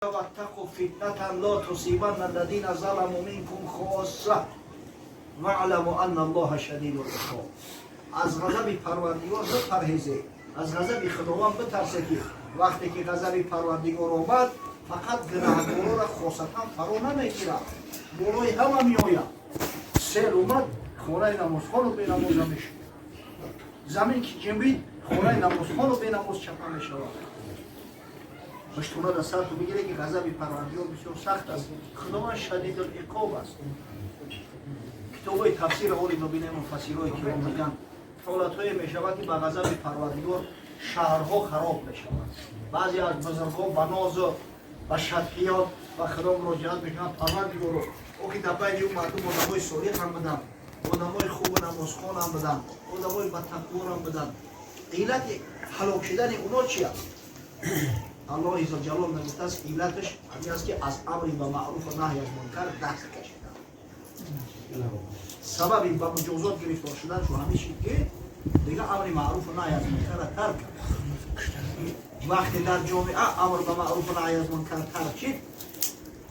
واتقوا فتنة لا تصيبن الذين ظلموا منكم خاصة واعلموا ان الله شدید العقاب. از غضب پروردگار بپرهیزید، از غضب خداوند بترسید که وقتی که غضب پروردگار آمد فقط گناهکارا را خاصتا فرا نمیگیرد، بالای همه میآید. سیل اومد خانه نمازخوان رو بینماز میشه، زمین که جنبید خانه نمازخوان رو بینماز چپه میشود. مشتونه در سر تو بگیره که غضب پروردگار بسیار سخت است، خداوند شدید العقاب است. کتابای تفسیر اولی ببینیم مفسرای کرام میگن حالت‌های میشود که با غضب پروردگار شهرها خراب میشود. بعضی از بزرگان با ناز و با شدقیات و خدا مراجعت میکنند پروردگار او که در بین اون مردم آدمای صالح هم بدن، آدمای خوب نمازخوان هم بدن، آدمای با تقوا هم بدن. علت هلاک شدن اونا چی است؟ الله عزوجل نگفته است علتش همین است که از امر به معروف و نهی از منکر دست کشیدن. سبب به مجازات گرفتار شدن شو همیشه که دیگه امر معروف و نهی از منکر را ترک کرد. وقتی در جامعه امر به معروف و نهی از منکر ترک شد،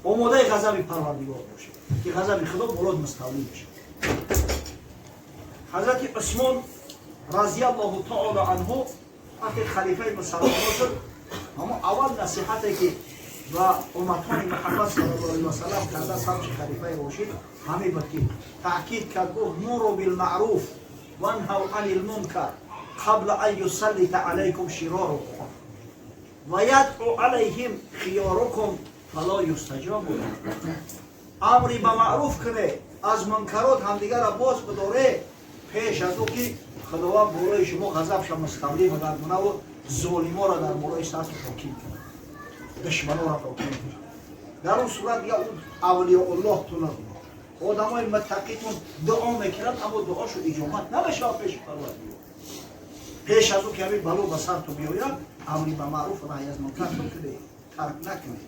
آماده غضب پروردگار باشه که غضب خدا بالاد مستولی بشه. حضرت عثمان رضی الله تعالی عنه وقتی خلیفه مسلمان شد، اما اول نصیحتی که و امتان محمد صلی الله علیه و سلم کرده است همچه خلیفه راشد همین بود که تاکید کرد گفت مروا بالمعروف و انهوا عن المنکر قبل ان یسلط علیکم شرارکم و یدعو علیهم خیارکم فلا یستجاب لهم. امر به معروف کنه، از منکرات همدیگر را باز بداره پیش از او که خداوند بالای شما غضبش مستولی بگردونه و ظالما را در بالای سرتون حاکم کنه، دشمنا را حاکم کنه. در اون صورت یا اون اولیاء الله تون آدمای متقیتون دعا میکنند اما دعاشو اجابت نمیشه پیش پروردگار. پیش از او که همین بلا به سرتون بیاید امر به معروف و نهی از منکر بکنه، ترک نکنه.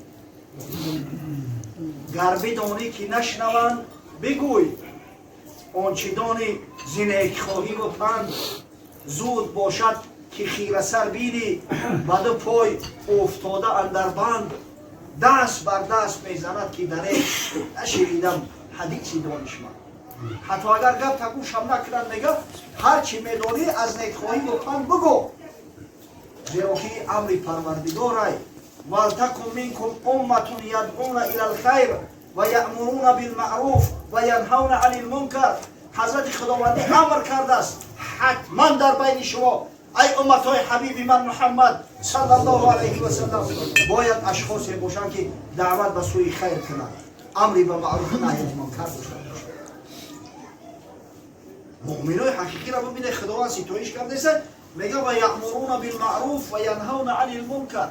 گر بدانی که نشنوند بگوی، آنچه دانی ز نیکخواهی و پند زود باشد که خیره سر بینی و دو پای افتاده اندر بند. دست بر دست میزند که در نشنیدم حدیثی دانشمند. حتی اگر گپ تگوش هم نکردن میگه هرچی میدانی از نیکخواهی و پند بگو، زیرا که امر پروردگار ولتکن منکم امة یدعون الی الخیر و یأمرون بالمعروف و ینهون عن المنکر. حضرت خداوندی امر کرده است حتما در بین شما ای امتای حبیب من محمد صلی الله علیه و سلم باید اشخاصی باشند که دعوت به سوی خیر کنند، امری به معروف و نهی از منکر باشند. مؤمنای حقیقی را ببینید خداوند ستایش کرده است، میگه و یأمرون بالمعروف و ینهون عن المنکر.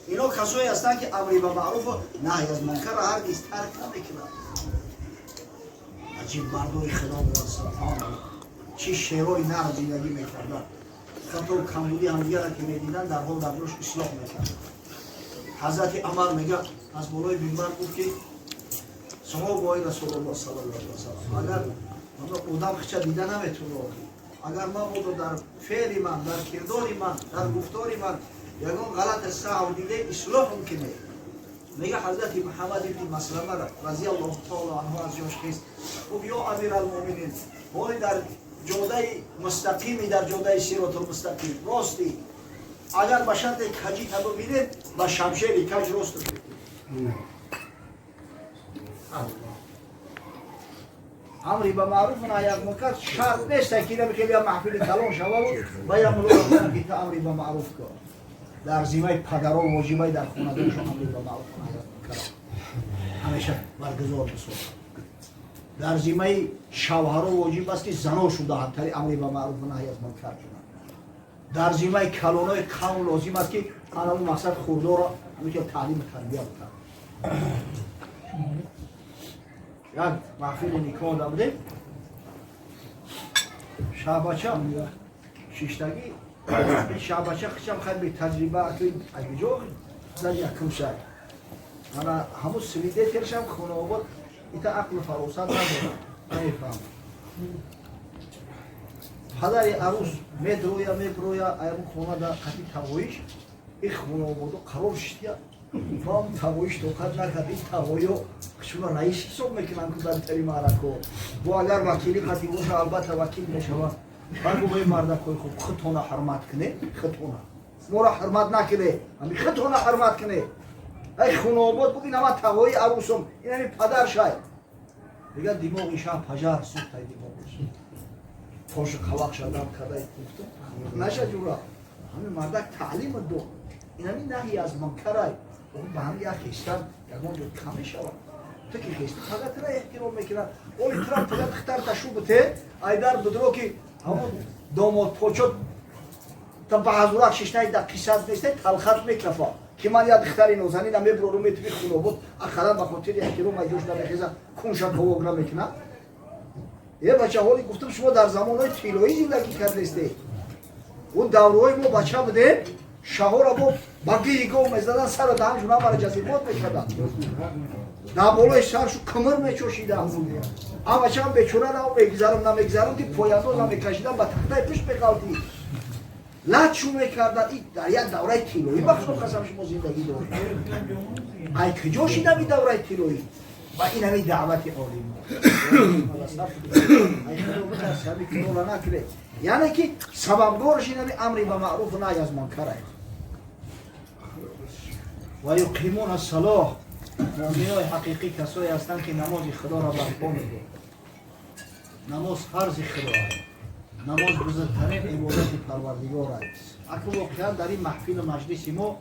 اینا کسایی هستند که امری به معروف و نهی از منکر را هرگز ترک نمیکنند. عجیب مردای خدا بود، سبحان الله، چه شعرهای نرم زندگی میکردند. خطا کمبودی همدیگر را که میدیدن در حال در روش اصلاح میکردن. حضرت عمر میگه از بالای منبر گفت که صحابه رسول الله صلی الله علیه و سلم اگر آدم خچه دیده نمیتونه، اگر من بود در فعل من، در کردار من، در گفتار من یگان غلط سهو دیده اصلاح ممکنه. میگه حضرت محمد ابن مسلمه رضی الله تعالی عنه از جاش خیست گفت یا امیر المؤمنین باری در جاده مستقیمی، در جاده صراط المستقیم راستی، اگر به شرط کجی تا ببینید با شمشیر کج راست بگیرید. امری به معروف و نهی از منکر شرط نیست که خیلی محفل کلام شود و یا ملوک که امری به معروف کن. در ذمه پدرها و واجبای در خانواده‌شان امری به معروف و نهی از منکر همیشه برگزار بسازند. در ذمه شوهرها واجب است که زناشون دهتری امری به معروف و نهی از منکر کنند. در ذمه کلانای قوم لازم است که همون مقصد خوردار را همیشه تعلیم و تربیت کنند. یک محفل نکاح داشتیم، شعبچه شیشتگی شعبچه خشم خیلی به تجربه توی اگجو زن یکم شد. من همون سویده ترشم خونه آباد ایتا عقل فروست ندارم، نمیفهم. پدر عروس میدرویا ایرون خونه در قطعی تغویش این خونه آبادو قرار شدید ما هم تاویش توقت نکردیم تاویو شما رئیس حساب میکنن که در تری معرکو و اگر وکیلی خطی باشه البته وکیل میشود بگو به مرد کوی خوب خطونه حرمت کنه خطونه مورا حرمت نکنه همین خطونه حرمت کنه ای خونه آباد بگین اما تاوی عروسم این همین پدر شاید دیگه دماغی شا پجار سوخت های دماغش پاش خواق شدم کدای گفتم نشه جورا همین مردک تعلیم دو این همین نهی از منکرای اون به هم یک خیستن یکمان جود کمی شود تو که خیستی فقط را احترام میکنن او احترام فقط اختر تشو بته ایدر بدرو که همون داماد پوچود تا بعضورک ششنای در قیصد نیسته تلخط میکفا که من یاد اختری نوزنی نمی برو میتوی خونو بود اخرا بخاطر احترام ایجوش نمیخیزن کونشا کوگنا میکنن یه بچه حالی گفتم شما در زمانهای طلایی زندگی کردیسته اون دورهای ما بچه بوده شهر را با گیگو میزدن سر دهن جونا برای جزیبات میکردن در بالای سرشو کمر میچوشیدن اما بچه هم بیچونه را میگذارم نمیگذارم دی پویندوز هم میکشیدن با تختای پیش میکالتی لچو میکردن این در یک دوره طلایی بخشم قسم شما زندگی داریم ای کجا شیدم این دوره طلایی و این همین دعوت عالی یعنی که سببگارش این همین امری به معروف و نهی از منکر و یقیمون الصلاة مؤمنای حقیقی کسایی هستند که نماز خدا را برپا می‌دارند نماز فرض خدا است نماز بزرگترین عبادت پروردگار است اکنون واقعا در این محفل مجلس ما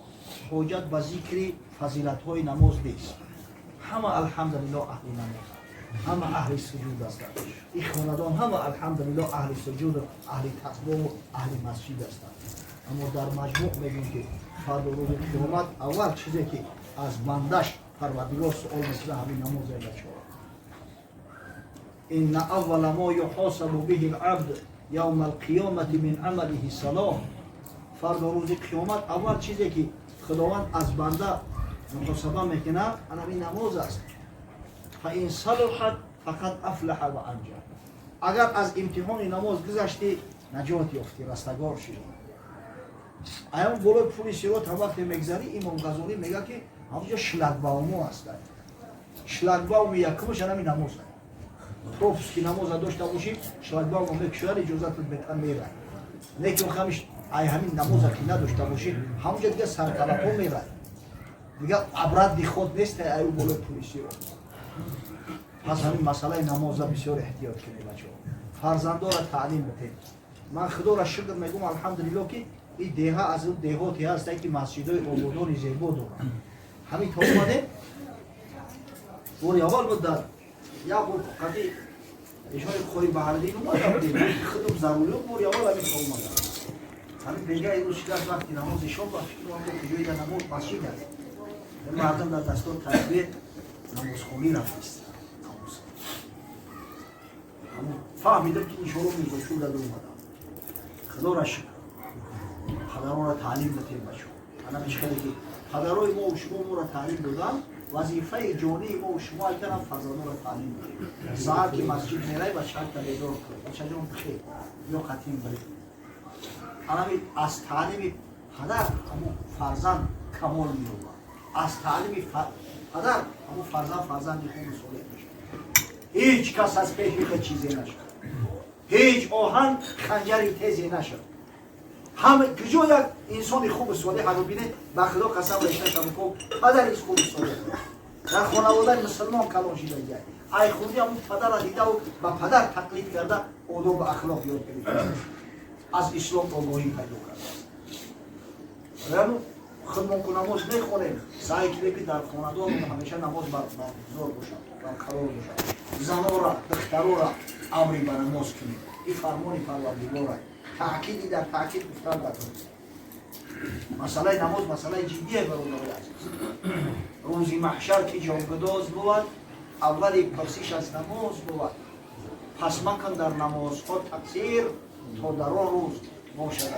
حاجت به ذکر فضیلت‌های نماز نیست همه الحمدلله اهل نماز همه اهل سجود هستند این خاندان همه الحمدلله اهل سجود و اهل تقوا و اهل مسجد هستند اما در مجموع میگیم که فردا روز قیامت اول چیزی که از بندش پروردگار سوال میکنه همین نماز بچه‌ها ان اول ما یحاسب به العبد یوم القیامت من عمله صلاة فردا روز قیامت اول چیزی که خداوند از بنده محاسبه میکنه همین نماز است فإن صلحت فقط افلح و انجح اگر از امتحان نماز گذشتی نجات یافتی رستگار شدی ایام بالای پلیس رو تا وقتی میگذری امام غزالی میگه که همونجا شلگباومو هست شلگباوم یکمش همین نماز است توپس که نماز داشته باشیم شلگباوم میکشوند اجازت بهتن میره لیکن خمش ای همین نماز که نداشته باشیم همونجا دیگه سرکلپا میره دیگه عبرت دی خود نیست ایو بالای پلیسی رو پس همین مسئله نماز بسیار احتیاط کنید بچه‌ها فرزندا را تعلیم بدید من خدا را شکر میگم الحمدلله که این دیها از اون دیهاتی هست که مسجدای آبادان زیبا دارن همین تا اومده بوری اول بود در یا بود قدی اشاره خوری بهردین اومده بودیم خودم ضروری بوری اول همین تا اومده همین بگه این روز شدت وقتی نماز شب باشید و همون که جوی در نماز مسجد هست مردم در دستور تربیت نماز خونی رفتیست فهمیدم که این شروع میگه شو داده اومدم خدا را شکر پدران را تعلیم دادیم بچه‌ها انا مشکلی که پدرای ما و شما را تعلیم دادن وظیفه جانی ما و شما کردن فرزندان را تعلیم بدیم ساعت که مسجد میره و شرط بیدار کنید بچه جان بخیر یا خاتم برید انا از تعلیم پدر همون فرزند کمال می‌یابد از تعلیم پدر همون فرزند خوب صالح میشه هیچ کس از پیش چیزی نشد هیچ آهن خنجری تیزی نشد همه کجا یک انسان خوب صالح رو بینه به خدا قسم رشته شما که پدر از خوب صالح در خانواده مسلمان کلان شده دیگه ای خودی همون پدر را دیده و به پدر تقلید کرده آداب و اخلاق یاد گرفته از اسلام آگاهی پیدا کرده خودمون که نماز میخونیم سعی کنیم که در خانواده همیشه نماز برگزار باشد برقرار باشد زنها را دخترها را امری به نماز کنیم این فرمان پروردگار است تأکیدی در تأکید گفتن بکنید مسئله نماز مسئله جدیه برادران عزیز روز محشر که جانگداز بود اولی پرسش از نماز بود پس مکن در نمازها تقصیر تا در آن روز ما شود